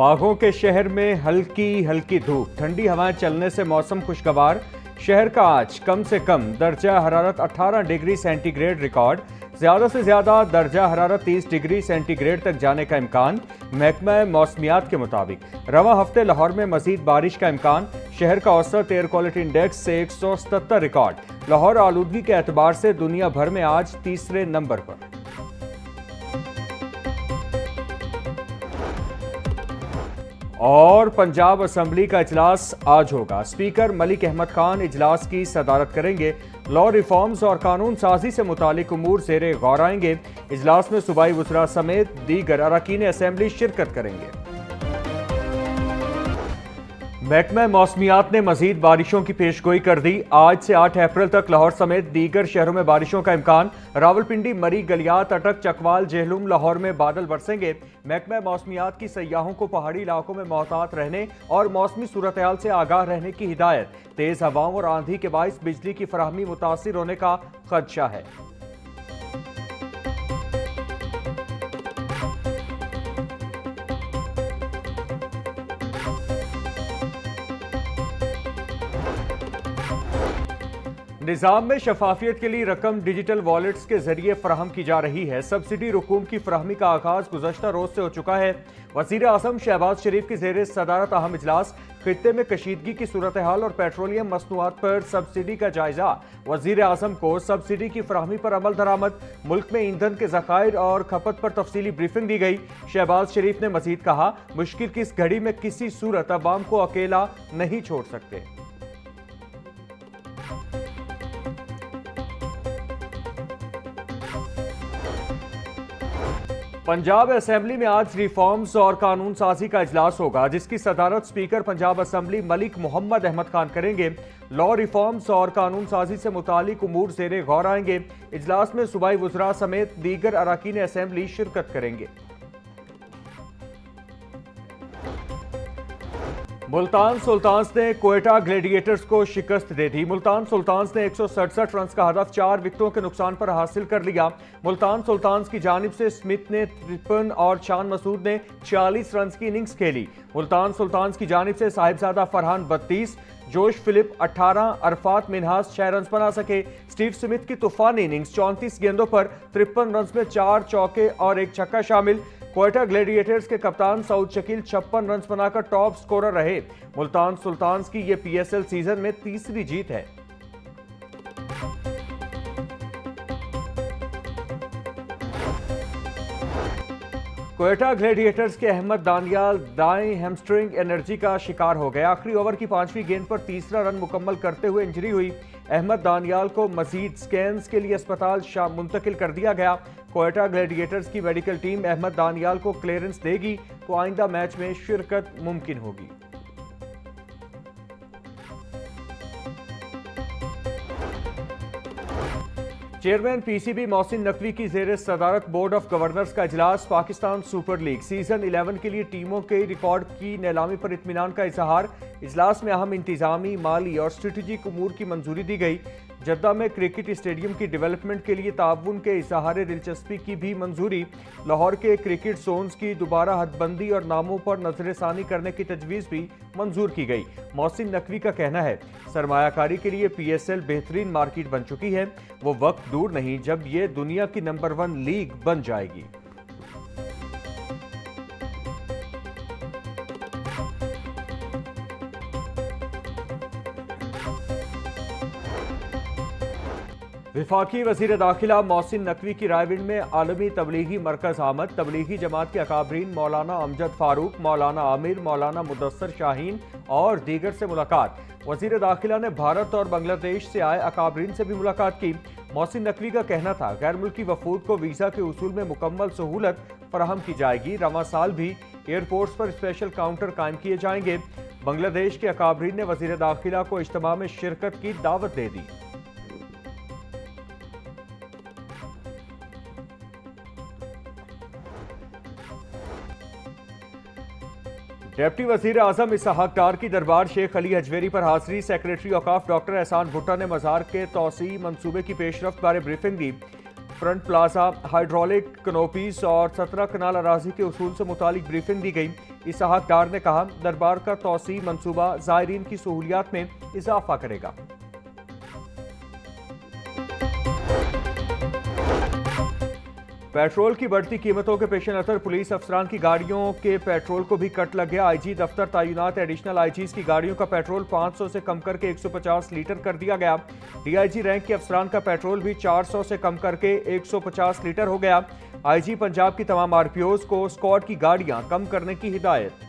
बागों के शहर में हल्की हल्की धूप, ठंडी हवाएं चलने से मौसम खुशगवार। शहर का आज कम से कम दर्जा हरारत 18 डिग्री सेंटीग्रेड रिकॉर्ड, ज्यादा से ज्यादा दर्जा हरारत 30 डिग्री सेंटीग्रेड तक जाने का इम्कान। महकमा मौसमियात के मुताबिक रवां हफ्ते लाहौर में मजीद बारिश का इम्कान। शहर का औसत एयर क्वालिटी इंडेक्स से 177 रिकॉर्ड। लाहौर आलूदगी के एतबार से दुनिया भर में आज तीसरे नंबर पर। और पंजाब असेंबली का इजलास आज होगा। स्पीकर मलिक अहमद खान इजलास की सदारत करेंगे। लॉ रिफॉर्म्स और कानून साजी से मुतालिक उमूर ज़ेरे गौर आएंगे। इजलास में सूबाई वज़रा समेत दीगर अरकान असेंबली शिरकत करेंगे। महकमा मौसमियात ने मजीद बारिशों की पेशगोई कर दी। आज से 8 अप्रैल तक लाहौर समेत दीगर शहरों में बारिशों का इम्कान। रावलपिंडी, मरी, गलियात, अटक, चकवाल, जेहलुम, लाहौर में बादल बरसेंगे। महकमा मौसमियात की सयाहों को पहाड़ी इलाकों में मोहतात रहने और मौसमी सूरत हाल से आगाह रहने की हिदायत। तेज हवाओं और आंधी के बाइस बिजली की फराहमी मुतासिर होने का खदशा है। निज़ाम में शफाफियत के लिए रकम डिजिटल वॉलेट्स के जरिए फराहम की जा रही है। सब्सिडी रकूम की फराहमी का आगाज गुज़श्ता रोज से हो चुका है। वज़ीर आज़म शहबाज शरीफ की ज़ेर सदारत अहम इजलास। खित्ते में कशीदगी की सूरत हाल और पेट्रोलियम मसनूआत पर सब्सिडी का जायजा। वज़ीर आज़म को सब्सिडी की फराहमी पर अमल दरामद, मुल्क में ईंधन के ज़खायर और खपत पर तफसीली ब्रीफिंग दी गई। शहबाज शरीफ ने मजीद कहा, मुश्किल की इस घड़ी में किसी सूरत अवाम को अकेला नहीं छोड़ सकते। पंजाब असेंबली में आज रिफॉर्म्स और कानून साजी का इजलास होगा, जिसकी सदारत स्पीकर पंजाब असेंबली मलिक मोहम्मद अहमद खान करेंगे। लॉ रिफॉर्म्स और कानून साजी से मुतालिक उमूर ज़ेरे गौर आएंगे। इजलास में सूबाई वज़रा समेत दीगर अरकान असेंबली शिरकत करेंगे। मुल्तान सुल्तान्स ने क्वेटा ग्लेडिएटर्स को शिकस्त दे दी। मुल्तान सुल्तान्स ने 167 रन का हदफ 4 विकेटों के नुकसान पर हासिल कर लिया। मुल्तान सुल्तान्स की जानिब से स्मिथ ने 53 और शान मसूद ने 40 रन की इनिंग्स खेली। मुल्तान सुल्तान्स की जानिब से साहिबजादा फरहान 32, जोश फिलिप 18, अरफात मिनहास 6 रन बना सके। स्टीव स्मिथ की तूफानी इनिंग्स 34 गेंदों पर 53 रन में 4 चौके और 1 छक्का शामिल। क्वेटा ग्लेडिएटर्स के कप्तान सऊद शकील 56 रन बनाकर टॉप स्कोरर रहे। मुल्तान सुल्तान्स की यह पीएसएल सीजन में तीसरी जीत है। क्वेटा ग्लेडिएटर्स के अहमद दानियाल दाएं हैमस्ट्रिंग एनर्जी का शिकार हो गया। आखिरी ओवर की 5वीं गेंद पर तीसरा रन मुकम्मल करते हुए इंजरी हुई। अहमद दानियाल को मजीद स्कैन्स के लिए अस्पताल मुंतकिल कर दिया गया। क्वेटा ग्लेडिएटर्स की मेडिकल टीम अहमद दानियाल को क्लियरेंस देगी तो आइंदा मैच में शिरकत मुमकिन होगी। चेयरमैन पीसीबी मोहसिन नकवी की ज़ेर सदारत बोर्ड ऑफ गवर्नर्स का इजलास। पाकिस्तान सुपर लीग सीजन 11 के लिए टीमों के रिकॉर्ड की नीलामी पर इत्मीनान का इजहार। इजलास में अहम इंतजामी, माली और स्ट्रेटेजिक उमूर की मंजूरी दी गई। जद्दा में क्रिकेट स्टेडियम की डेवलपमेंट के लिए ताउन के इजहार दिलचस्पी की भी मंजूरी। लाहौर के क्रिकेट जोन्स की दोबारा हदबंदी और नामों पर नजरसानी करने की तजवीज़ भी मंजूर की गई। मोहसिन नकवी का कहना है, सरमायाकारी के लिए पीएसएल बेहतरीन मार्केट बन चुकी है। वो वक्त दूर नहीं जब ये दुनिया की नंबर 1 लीग बन जाएगी। विफाकी वज़ीर दाखिला मोहसिन नकवी की रायविंड में आलमी तबलीगी मरकज आमद। तबलीगी जमात के अकाबरीन मौलाना अमजद फारूक, मौलाना आमिर, मौलाना मुदस्सर शाहीन और दीगर से मुलाकात। वज़ीर दाखिला ने भारत और बांग्लादेश से आए अकाबरीन से भी मुलाकात की। मोहसिन नकवी का कहना था, गैर मुल्की वफूद को वीज़ा के उसूल में मुकम्मल सहूलत फराहम की जाएगी। रवां साल भी एयरपोर्ट्स पर स्पेशल काउंटर कायम किए जाएंगे। बांग्लादेश के अकाबरीन ने वज़ीर दाखिला को इज्तिमा में शिरकत की दावत दे दी। डिप्टी वज़ीर आज़म इसहाक डार की दरबार शेख अली हजवेरी पर हाजिरी। सेक्रेटरी औकाफ डॉक्टर एहसान भुट्टा ने मज़ार के तोसी मंसूबे की पेशरफ्त बारे ब्रीफिंग दी। फ्रंट प्लाजा, हाइड्रोलिक कनोपीज और 17 कनाल अराजी के उसूल से मुतालिक ब्रीफिंग दी गई। इसहाक डार ने कहा, दरबार का तौसी मंसूबा ज़ायरीन की सहूलियात में इजाफा करेगा। पेट्रोल की बढ़ती कीमतों के पेश नजर पुलिस अफसरान की गाड़ियों के पेट्रोल को भी कट लग गया। आईजी दफ्तर तैनात एडिशनल आईजीज की गाड़ियों का पेट्रोल 500 से कम करके 150 लीटर कर दिया गया। डीआईजी रैंक के अफसरान का पेट्रोल भी 400 से कम करके 150 लीटर हो गया। आईजी पंजाब की तमाम आरपीओज को स्क्वाड की गाड़ियां कम करने की हिदायत।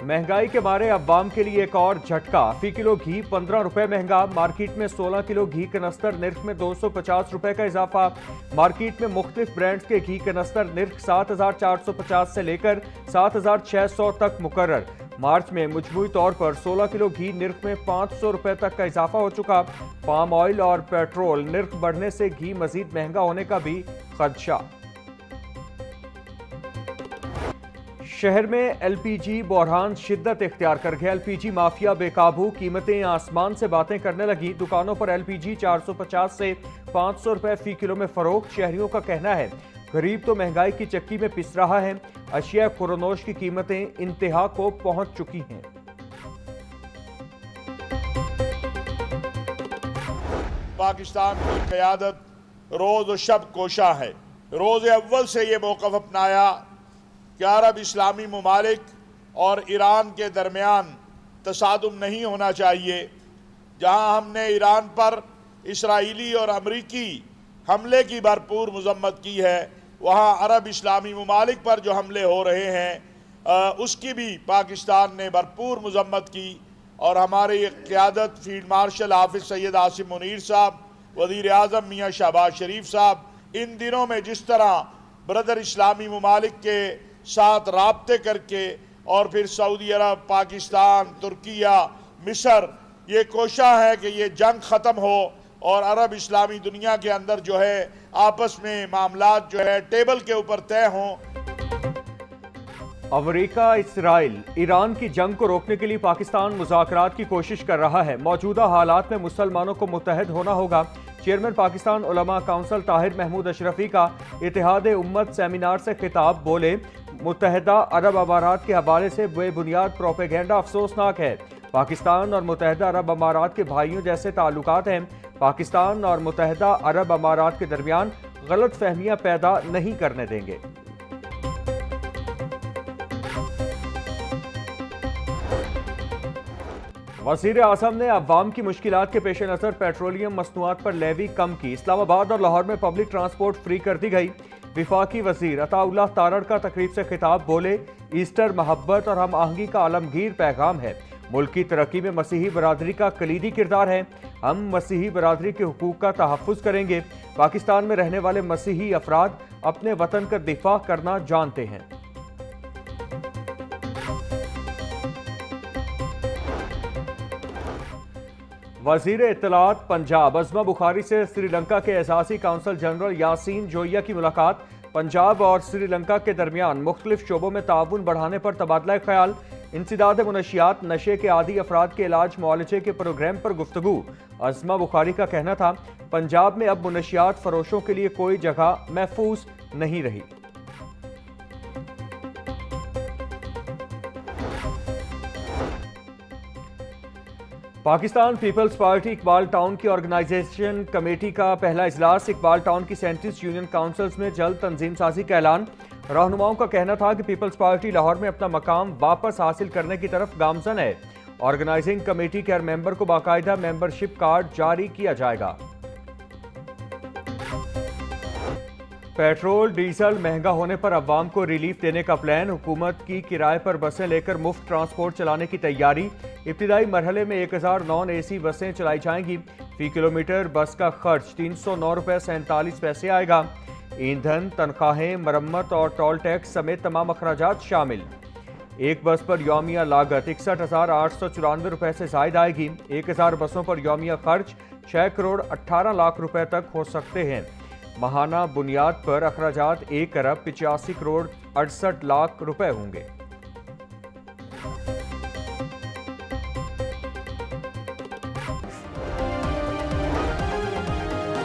महंगाई के मारे अवाम के लिए एक और झटका। फी किलो घी 15 रुपए महंगा। मार्केट में 16 किलो घी कनस्तर निर्ख में 250 रुपए का इजाफा। मार्केट में मुख्तलिफ ब्रांड्स के घी कनस्तर निर्ख 7,450 से लेकर 7,600 तक मुकर्रर। मार्च में मजमूई तौर पर 16 किलो घी निर्ख में 500 रुपए तक का इजाफा हो चुका। पाम ऑयल और पेट्रोल निर्ख बढ़ने से घी मजीद महंगा होने का भी खदशा। शहर में एलपीजी बहरान शिद्दत इख्तियार कर गया। एलपीजी माफिया बेकाबू, कीमतें आसमान से बातें करने लगी। दुकानों पर एलपीजी 450 से 500 रुपए फी किलो में फरोख्त। शहरियों का कहना है गरीब तो महंगाई की चक्की में पिस रहा है। अशिया खुरनोश की कीमतें इंतहा को पहुंच चुकी हैं। पाकिस्तान की क़यादत रोज़ शब कोशा है। रोज़ अव्वल से ये मौक़िफ़ अपनाया कि अरब इस्लामी ममालिक और ईरान के दरमियान तसादुम नहीं होना चाहिए। जहां हमने ईरान पर इसराइली और अमरीकी हमले की भरपूर मजम्मत की है, वहां अरब इस्लामी ममालिक पर जो हमले हो रहे हैं उसकी भी पाकिस्तान ने भरपूर मजम्मत की। और हमारे क़यादत फील्ड मार्शल हाफिज़ सैयद आसिम मुनीर साहब, वज़ीर आज़म मियाँ शहबाज शरीफ साहब, इन दिनों में जिस तरह ब्रदर इस्लामी ममालिक के साथ राब्ते करके और फिर सऊदी अरब, पाकिस्तान, तुर्किया, मिस्र ये कोशिश है कि ये जंग ख़त्म हो और अरब इस्लामी दुनिया के अंदर जो है आपस में मामलात जो है टेबल के ऊपर तय हों। अमेरिका, इसराइल, ईरान की जंग को रोकने के लिए पाकिस्तान मुज़ाकरात की कोशिश कर रहा है। मौजूदा हालात में मुसलमानों को मुत्तहद होना होगा। चेयरमैन पाकिस्तान उलमा काउंसिल ताहिर महमूद अशरफी का इत्तेहाद उम्मत सेमिनार से खिताब, बोले मुत्तहदा अरब अमारात के हवाले से बेबुनियाद प्रोपेगेंडा अफसोसनाक है। पाकिस्तान और मुत्तहदा अरब अमारात के भाइयों जैसे ताल्लुकात हैं। पाकिस्तान और मुत्तहदा अरब अमारात के दरमियान गलत फहमियां पैदा नहीं करने देंगे। वज़ीर आज़म ने अवाम की मुश्किलात के पेश नज़र पेट्रोलियम मसनूआत पर लेवी कम की। इस्लामाबाद और लाहौर में पब्लिक ट्रांसपोर्ट फ्री कर दी गई। विफाकी वज़ीर अताउल्लाह तारड़ का तकरीब से खिताब, बोले ईस्टर मोहब्बत और हम आहंगी का आलमगीर पैगाम है। मुल्क की तरक्की में मसीही बरादरी का कलीदी किरदार है। हम मसीही बरादरी के हुकूक का तहफ़्फ़ुज़ करेंगे। पाकिस्तान में रहने वाले मसीही अफराद अपने वतन का दिफा करना जानते हैं। वज़ीर इत्तलात पंजाब अज़मा बुखारी से श्रीलंका के एजाज़ी काउंसल जनरल यासीन जोइया की मुलाकात। पंजाब और श्रीलंका के दरमियान मुख्तलिफ शोबों में ताउन बढ़ाने पर तबादला ख्याल। इंसदाद मुनशियात, नशे के आदी अफराद के इलाज मुआलजे के प्रोग्राम पर गुफ्तगू। अज़मा बुखारी का कहना था पंजाब में अब मुनशियात फरोशों के लिए कोई जगह महफूज नहीं रही। Pakistan People's Party Iqbal Town की ऑर्गेनाइजेशन कमेटी का पहला इजलास। इकबाल टाउन की 37 यूनियन काउंसिल्स में जल्द तंजीम साजी का ऐलान। रहनुमाओं का कहना था कि पीपल्स पार्टी लाहौर में अपना मकाम वापस हासिल करने की तरफ गामजन है। ऑर्गेनाइजिंग कमेटी के हर मेंबर को बाकायदा मेंबरशिप कार्ड जारी किया जाएगा। पेट्रोल डीजल महंगा होने पर अवाम को रिलीफ देने का प्लान। हुकूमत की किराए पर बसें लेकर मुफ्त ट्रांसपोर्ट चलाने की तैयारी। इब्तिदाई मरहले में 1000 नॉन एसी बसें चलाई जाएंगी। फी किलोमीटर बस का खर्च 309 रुपये 47 पैसे आएगा। ईंधन, तनख्वाहें, मरम्मत और टोल टैक्स समेत तमाम अखराजात शामिल। एक बस पर यौमिया लागत 61,894 रुपये से जायद आएगी। 1000 बसों पर यौमिया खर्च 6 करोड़ 18 लाख रुपए तक हो सकते हैं। माहाना बुनियाद पर अखराजात 1 अरब 85 करोड़ 68 लाख रुपए होंगे।